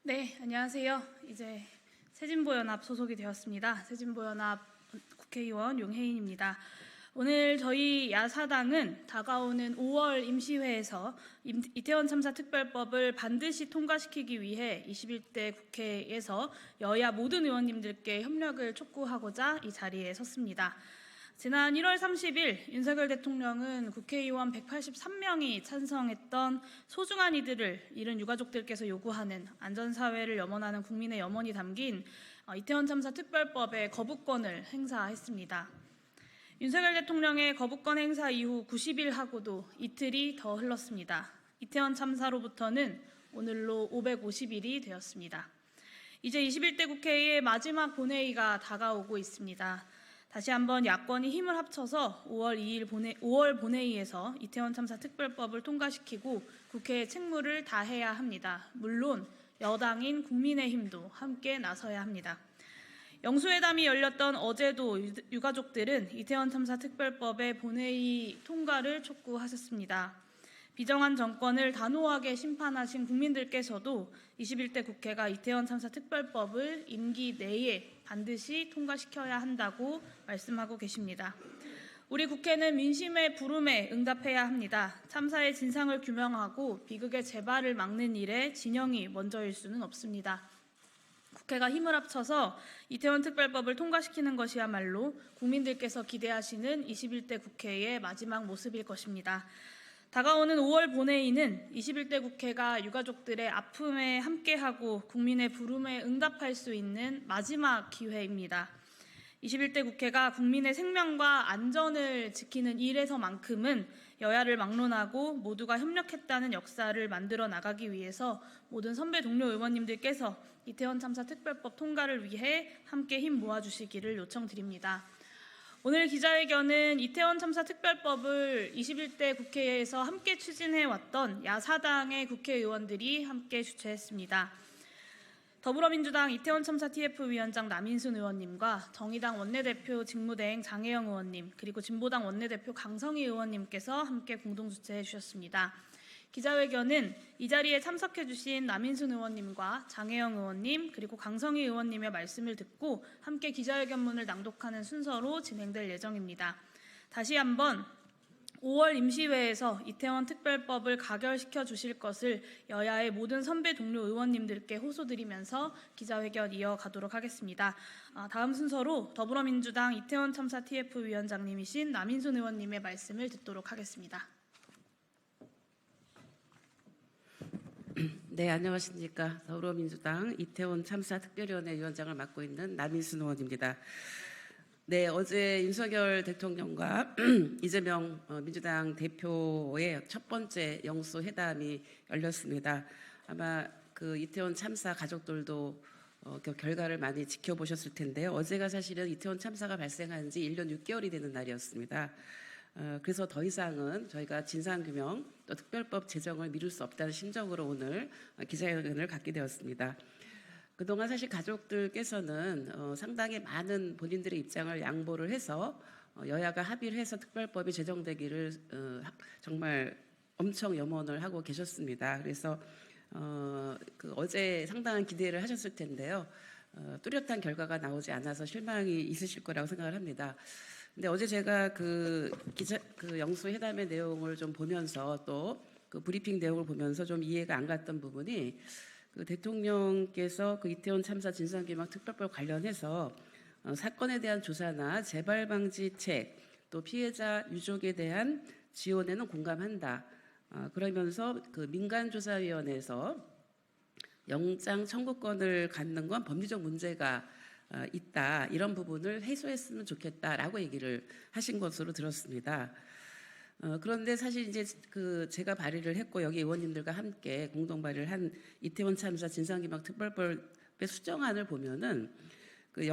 네, 안녕하세요. 이제 새진보연합 소속이 되었습니다. 새진보연합 국회의원 용혜인입니다. 오늘 저희 야사당은 다가오는 5월 임시회에서 이태원 참사 특별법을 반드시 통과시키기 위해 21대 국회에서 여야 모든 의원님들께 협력을 촉구하고자 이 자리에 섰습니다. 지난 1월 30일 윤석열 대통령은 국회의원 183명이 찬성했던 소중한 이들을 잃은 유가족들께서 요구하는 안전사회를 염원하는 국민의 염원이 담긴 이태원 참사 특별법의 거부권을 행사했습니다. 윤석열 대통령의 거부권 행사 이후 90일 하고도 이틀이 더 흘렀습니다. 이태원 참사로부터는 오늘로 550일이 되었습니다. 이제 21대 국회의 마지막 본회의가 다가오고 있습니다. 다시 한번 야권이 힘을 합쳐서 5월 본회의에서 이태원 참사 특별법을 통과시키고 국회의 책무를 다해야 합니다. 물론 여당인 국민의힘도 함께 나서야 합니다. 영수회담이 열렸던 어제도 유가족들은 이태원 참사 특별법의 본회의 통과를 촉구하셨습니다. 비정한 정권을 단호하게 심판하신 국민들께서도 21대 국회가 이태원 참사 특별법을 임기 내에 반드시 통과시켜야 한다고 말씀하고 계십니다. 우리 국회는 민심의 부름에 응답해야 합니다. 참사의 진상을 규명하고 비극의 재발을 막는 일에 진영이 먼저일 수는 없습니다. 국회가 힘을 합쳐서 이태원 특별법을 통과시키는 것이야말로 국민들께서 기대하시는 21대 국회의 마지막 모습일 것입니다. 다가오는 5월 본회의는 21대 국회가 유가족들의 아픔에 함께하고 국민의 부름에 응답할 수 있는 마지막 기회입니다. 21대 국회가 국민의 생명과 안전을 지키는 일에서만큼은 여야를 막론하고 모두가 협력했다는 역사를 만들어 나가기 위해서 모든 선배 동료 의원님들께서 이태원 참사 특별법 통과를 위해 함께 힘 모아주시기를 요청드립니다. 오늘 기자회견은 이태원 참사 특별법을 21대 국회에서 함께 추진해왔던 야사당의 국회의원들이 함께 주최했습니다. 더불어민주당 이태원 참사 TF위원장 남인순 의원님과 정의당 원내대표 직무대행 장혜영 의원님, 그리고 진보당 원내대표 강성희 의원님께서 함께 공동 주최해 주셨습니다. 기자회견은 이 자리에 참석해 주신 남인순 의원님과 장혜영 의원님 그리고 강성희 의원님의 말씀을 듣고 함께 기자회견문을 낭독하는 순서로 진행될 예정입니다. 다시 한번 5월 임시회에서 이태원 특별법을 가결시켜 주실 것을 여야의 모든 선배 동료 의원님들께 호소드리면서 기자회견 이어가도록 하겠습니다. 다음 순서로 더불어민주당 이태원 참사 TF위원장님이신 남인순 의원님의 말씀을 듣도록 하겠습니다. 네, 안녕하십니까. 더불어민주당 이태원 참사 특별위원회 위원장을 맡고 있는 남인순 의원입니다. 네, 어제 윤석열 대통령과 이재명 민주당 대표의 첫 번째 영수회담이 열렸습니다. 아마 그 이태원 참사 가족들도 그 결과를 많이 지켜보셨을 텐데요. 어제가 사실은 이태원 참사가 발생한 지 1년 6개월이 되는 날이었습니다. 그래서 더 이상은 저희가 진상규명 또 특별법 제정을 미룰 수 없다는 심정으로 오늘 기자회견을 갖게 되었습니다. 그동안 사실 가족들께서는 상당히 많은 본인들의 입장을 양보를 해서 여야가 합의를 해서 특별법이 제정되기를 정말 엄청 염원을 하고 계셨습니다. 그래서 어제 상당한 기대를 하셨을 텐데요. 뚜렷한 결과가 나오지 않아서 실망이 있으실 거라고 생각을 합니다. 근데 어제 제가 그 영수회담의 내용을 좀 보면서 또 그 브리핑 내용을 보면서 좀 이해가 안 갔던 부분이 그 대통령께서 그 이태원 참사 진상규명 특별법 관련해서 사건에 대한 조사나 재발 방지책 또 피해자 유족에 대한 지원에는 공감한다. 그러면서 그 민간조사위원회에서 영장 청구권을 갖는 건 법리적 문제가 있다. 이런 부분을 해소했으면 좋겠다라고 얘기를 하신 것으로 들었습니다. 그런데 사실 이제 제가 발의를 했고 여기 의원님들과 함께 공동 발의를 한 이태원 참사 진상규명 특별법의 수정안을 보면은 그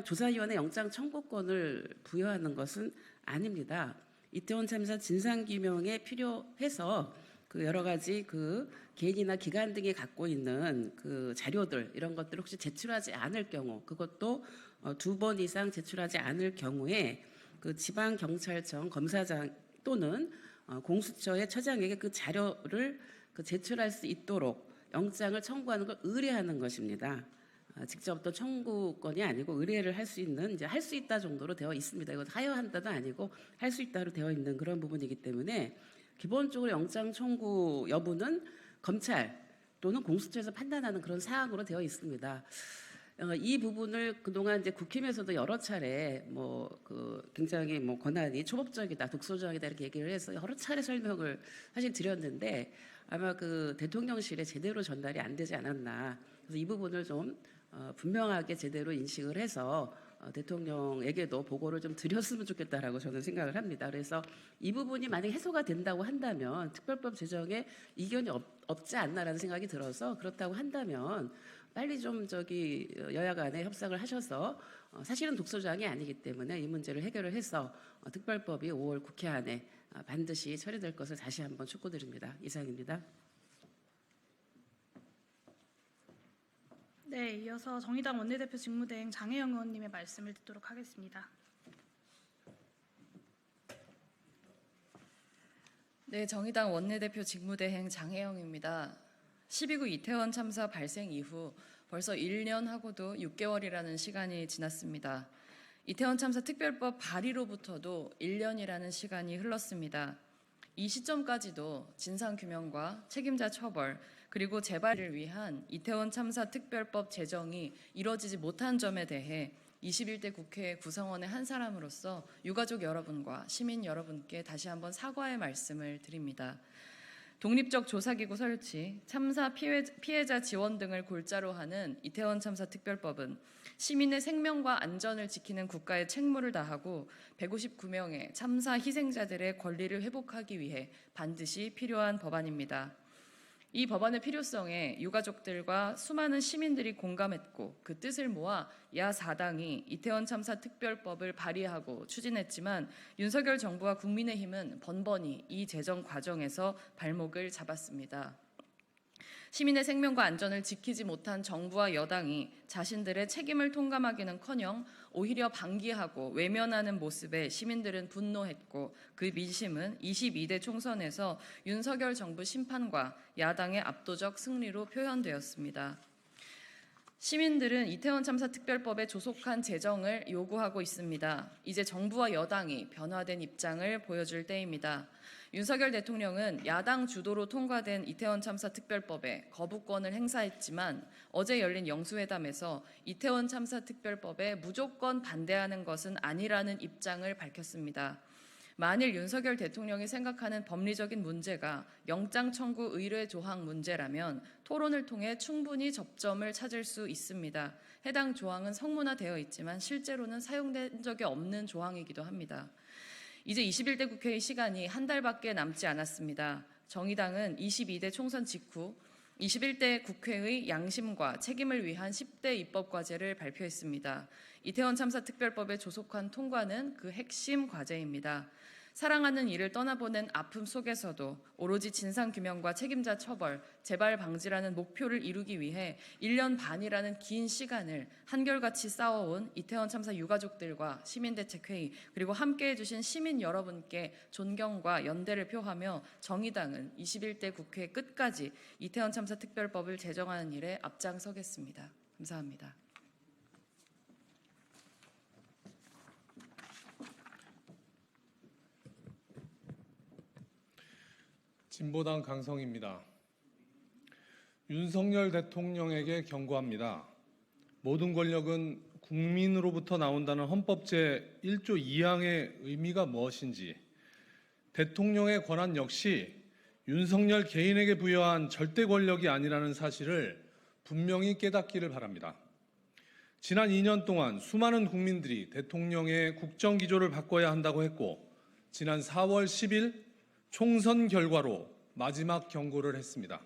조사위원회 영장 청구권을 부여하는 것은 아닙니다. 이태원 참사 진상규명에 필요해서 그 여러 가지 그 개인이나 기관 등이 갖고 있는 그 자료들 이런 것들을 혹시 제출하지 않을 경우, 그것도 2번 이상 제출하지 않을 경우에 그 지방경찰청 검사장 또는 공수처의 처장에게 그 자료를 제출할 수 있도록 영장을 청구하는 걸 의뢰하는 것입니다. 직접 또 청구권이 아니고 의뢰를 할 수 있는, 이제 할 수 있다 정도로 되어 있습니다. 이건 하여한다도 아니고 할 수 있다로 되어 있는 그런 부분이기 때문에 기본적으로 영장 청구 여부는 검찰 또는 공수처에서 판단하는 그런 사항으로 되어 있습니다. 이 부분을 그동안 이제 국힘에서도 여러 차례 굉장히 권한이 초법적이다, 독소조항이다 이렇게 얘기를 해서 여러 차례 설명을 사실 드렸는데 아마 그 대통령실에 제대로 전달이 안 되지 않았나. 그래서 이 부분을 좀 분명하게 제대로 인식을 해서 대통령에게도 보고를 좀 드렸으면 좋겠다라고 저는 생각을 합니다. 그래서 이 부분이 만약 해소가 된다고 한다면 특별법 제정에 이견이 없지 않나라는 생각이 들어서, 그렇다고 한다면 빨리 좀 여야 간에 협상을 하셔서 사실은 독소조항이 아니기 때문에 이 문제를 해결을 해서 특별법이 5월 국회 안에 반드시 처리될 것을 다시 한번 촉구드립니다. 이상입니다. 네, 이어서 정의당 원내대표 직무대행 장혜영 의원님의 말씀을 듣도록 하겠습니다. 네, 정의당 원내대표 직무대행 장혜영입니다. 12구 이태원 참사 발생 이후 벌써 1년하고도 6개월이라는 시간이 지났습니다. 이태원 참사 특별법 발의로부터도 1년이라는 시간이 흘렀습니다. 이 시점까지도 진상규명과 책임자 처벌 그리고 재발을 위한 이태원 참사 특별법 제정이 이뤄지지 못한 점에 대해 21대 국회 구성원의 한 사람으로서 유가족 여러분과 시민 여러분께 다시 한번 사과의 말씀을 드립니다. 독립적 조사기구 설치, 참사 피해자 지원 등을 골자로 하는 이태원 참사 특별법은 시민의 생명과 안전을 지키는 국가의 책무를 다하고 159명의 참사 희생자들의 권리를 회복하기 위해 반드시 필요한 법안입니다. 이 법안의 필요성에 유가족들과 수많은 시민들이 공감했고 그 뜻을 모아 야4당이 이태원 참사 특별법을 발의하고 추진했지만 윤석열 정부와 국민의힘은 번번이 이 제정 과정에서 발목을 잡았습니다. 시민의 생명과 안전을 지키지 못한 정부와 여당이 자신들의 책임을 통감하기는커녕 오히려 방기하고 외면하는 모습에 시민들은 분노했고 그 민심은 22대 총선에서 윤석열 정부 심판과 야당의 압도적 승리로 표현되었습니다. 시민들은 이태원 참사 특별법의 조속한 제정을 요구하고 있습니다. 이제 정부와 여당이 변화된 입장을 보여줄 때입니다. 윤석열 대통령은 야당 주도로 통과된 이태원 참사 특별법에 거부권을 행사했지만 어제 열린 영수회담에서 이태원 참사 특별법에 무조건 반대하는 것은 아니라는 입장을 밝혔습니다. 만일 윤석열 대통령이 생각하는 법리적인 문제가 영장 청구 의뢰 조항 문제라면 토론을 통해 충분히 접점을 찾을 수 있습니다. 해당 조항은 성문화되어 있지만 실제로는 사용된 적이 없는 조항이기도 합니다. 이제 21대 국회의 시간이 한 달밖에 남지 않았습니다. 정의당은 22대 총선 직후 21대 국회의 양심과 책임을 위한 10대 입법과제를 발표했습니다. 이태원 참사 특별법의 조속한 통과는 그 핵심 과제입니다. 사랑하는 이를 떠나보낸 아픔 속에서도 오로지 진상규명과 책임자 처벌, 재발 방지라는 목표를 이루기 위해 1년 반이라는 긴 시간을 한결같이 싸워온 이태원 참사 유가족들과 시민대책회의 그리고 함께해 주신 시민 여러분께 존경과 연대를 표하며 정의당은 21대 국회 끝까지 이태원 참사 특별법을 제정하는 일에 앞장서겠습니다. 감사합니다. 진보당 강성입니다. 윤석열 대통령에게 경고합니다. 모든 권력은 국민으로부터 나온다는 헌법 제1조 2항의 의미가 무엇인지, 대통령의 권한 역시 윤석열 개인에게 부여한 절대 권력이 아니라는 사실을 분명히 깨닫기를 바랍니다. 지난 2년 동안 수많은 국민들이 대통령의 국정기조를 바꿔야 한다고 했고, 지난 4월 10일 총선 결과로 마지막 경고를 했습니다.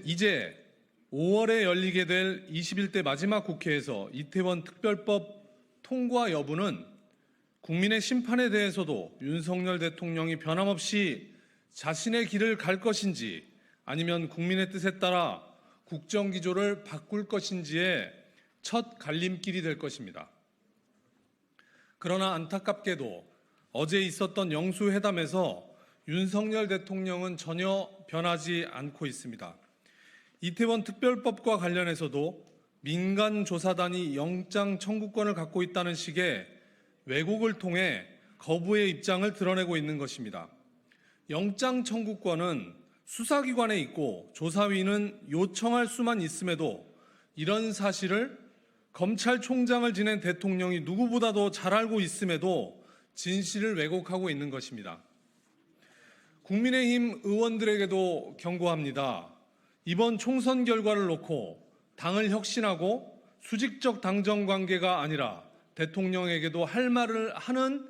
이제 5월에 열리게 될 21대 마지막 국회에서 이태원 특별법 통과 여부는 국민의 심판에 대해서도 윤석열 대통령이 변함없이 자신의 길을 갈 것인지 아니면 국민의 뜻에 따라 국정기조를 바꿀 것인지의 첫 갈림길이 될 것입니다. 그러나 안타깝게도 어제 있었던 영수회담에서 윤석열 대통령은 전혀 변하지 않고 있습니다. 이태원 특별법과 관련해서도 민간 조사단이 영장 청구권을 갖고 있다는 식의 왜곡을 통해 거부의 입장을 드러내고 있는 것입니다. 영장 청구권은 수사기관에 있고 조사위는 요청할 수만 있음에도 이런 사실을 검찰총장을 지낸 대통령이 누구보다도 잘 알고 있음에도 진실을 왜곡하고 있는 것입니다. 국민의힘 의원들에게도 경고합니다. 이번 총선 결과를 놓고 당을 혁신하고 수직적 당정 관계가 아니라 대통령에게도 할 말을 하는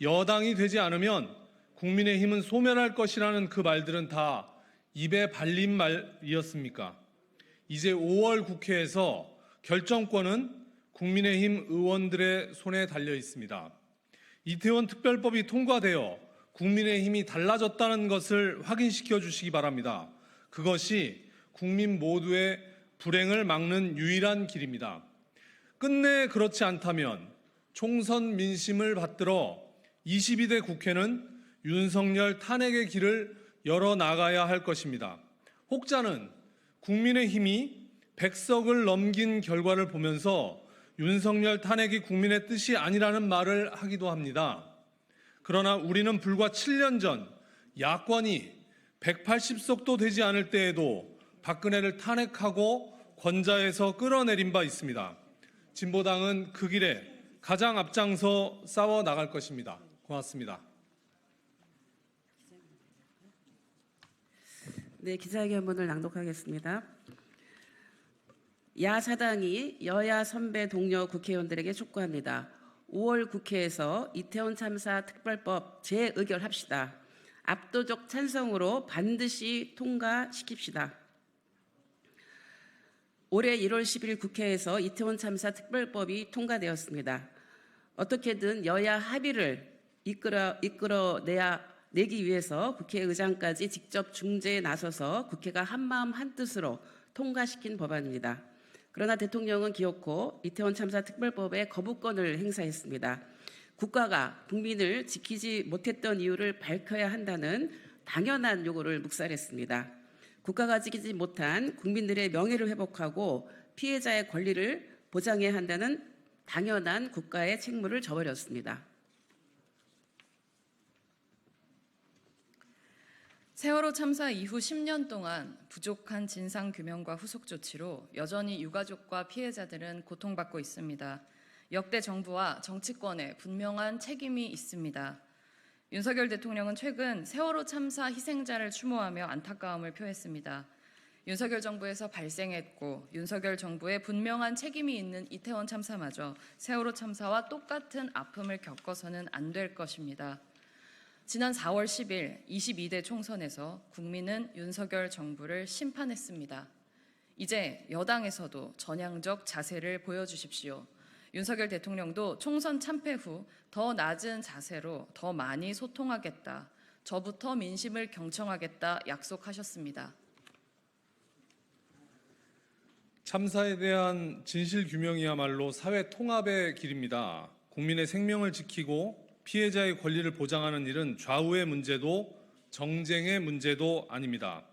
여당이 되지 않으면 국민의힘은 소멸할 것이라는 그 말들은 다 입에 발린 말이었습니까? 이제 5월 국회에서 결정권은 국민의힘 의원들의 손에 달려 있습니다. 이태원 특별법이 통과되어 국민의힘이 달라졌다는 것을 확인시켜 주시기 바랍니다. 그것이 국민 모두의 불행을 막는 유일한 길입니다. 끝내 그렇지 않다면 총선 민심을 받들어 22대 국회는 윤석열 탄핵의 길을 열어나가야 할 것입니다. 혹자는 국민의힘이 100석을 넘긴 결과를 보면서 윤석열 탄핵이 국민의 뜻이 아니라는 말을 하기도 합니다. 그러나 우리는 불과 7년 전 야권이 180석도 되지 않을 때에도 박근혜를 탄핵하고 권좌에서 끌어내린 바 있습니다. 진보당은 그 길에 가장 앞장서 싸워 나갈 것입니다. 고맙습니다. 네, 기자회견문을 낭독하겠습니다. 야사당이 여야 선배 동료 국회의원들에게 촉구합니다. 5월 국회에서 이태원 참사 특별법 재의결합시다. 압도적 찬성으로 반드시 통과시킵시다. 올해 1월 10일 국회에서 이태원 참사 특별법이 통과되었습니다. 어떻게든 여야 합의를 이끌어내기 위해서 국회의장까지 직접 중재에 나서서 국회가 한마음 한뜻으로 통과시킨 법안입니다. 그러나 대통령은 기어코 이태원 참사 특별법에 거부권을 행사했습니다. 국가가 국민을 지키지 못했던 이유를 밝혀야 한다는 당연한 요구를 묵살했습니다. 국가가 지키지 못한 국민들의 명예를 회복하고 피해자의 권리를 보장해야 한다는 당연한 국가의 책무를 저버렸습니다. 세월호 참사 이후 10년 동안 부족한 진상규명과 후속 조치로 여전히 유가족과 피해자들은 고통받고 있습니다. 역대 정부와 정치권에 분명한 책임이 있습니다. 윤석열 대통령은 최근 세월호 참사 희생자를 추모하며 안타까움을 표했습니다. 윤석열 정부에서 발생했고 윤석열 정부의 분명한 책임이 있는 이태원 참사마저 세월호 참사와 똑같은 아픔을 겪어서는 안 될 것입니다. 지난 4월 10일 22대 총선에서 국민은 윤석열 정부를 심판했습니다. 이제 여당에서도 전향적 자세를 보여주십시오. 윤석열 대통령도 총선 참패 후 더 낮은 자세로 더 많이 소통하겠다, 저부터 민심을 경청하겠다 약속하셨습니다. 참사에 대한 진실 규명이야말로 사회 통합의 길입니다. 국민의 생명을 지키고 피해자의 권리를 보장하는 일은 좌우의 문제도 정쟁의 문제도 아닙니다.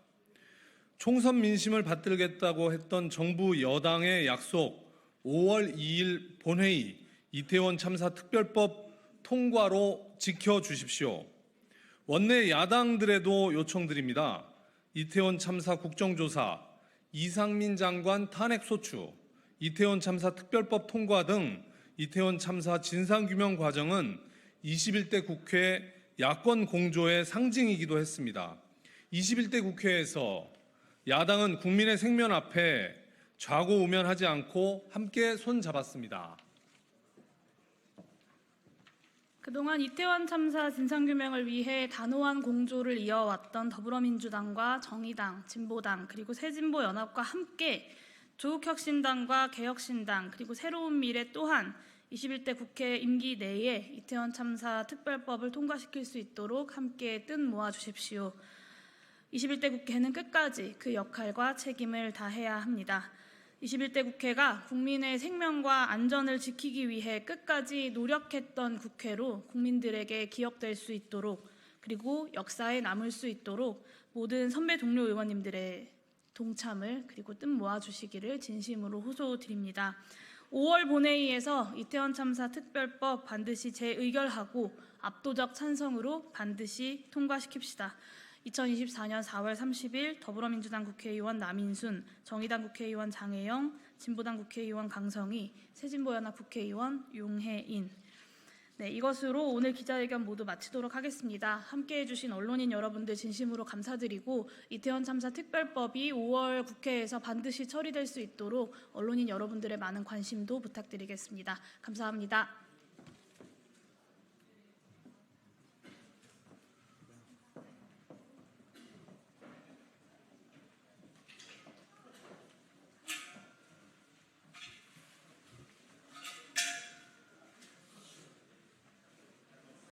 총선 민심을 받들겠다고 했던 정부 여당의 약속 5월 2일 본회의 이태원 참사 특별법 통과로 지켜주십시오. 원내 야당들에도 요청드립니다. 이태원 참사 국정조사, 이상민 장관 탄핵소추, 이태원 참사 특별법 통과 등 이태원 참사 진상규명 과정은 21대 국회 야권 공조의 상징이기도 했습니다. 21대 국회에서 야당은 국민의 생명 앞에 좌고우면하지 않고 함께 손잡았습니다. 그동안 이태원 참사 진상규명을 위해 단호한 공조를 이어왔던 더불어민주당과 정의당, 진보당, 그리고 새진보연합과 함께 조국혁신당과 개혁신당, 그리고 새로운 미래 또한 21대 국회 임기 내에 이태원 참사 특별법을 통과시킬 수 있도록 함께 뜻 모아주십시오. 21대 국회는 끝까지 그 역할과 책임을 다해야 합니다. 21대 국회가 국민의 생명과 안전을 지키기 위해 끝까지 노력했던 국회로 국민들에게 기억될 수 있도록, 그리고 역사에 남을 수 있도록 모든 선배 동료 의원님들의 동참을 그리고 뜻 모아주시기를 진심으로 호소드립니다. 5월 본회의에서 이태원 참사 특별법 반드시 재의결하고 압도적 찬성으로 반드시 통과시킵시다. 2024년 4월 30일 더불어민주당 국회의원 남인순, 정의당 국회의원 장혜영, 진보당 국회의원 강성희, 새진보연합 국회의원 용혜인. 네, 이것으로 오늘 기자회견 모두 마치도록 하겠습니다. 함께해 주신 언론인 여러분들 진심으로 감사드리고 이태원 참사 특별법이 5월 국회에서 반드시 처리될 수 있도록 언론인 여러분들의 많은 관심도 부탁드리겠습니다. 감사합니다.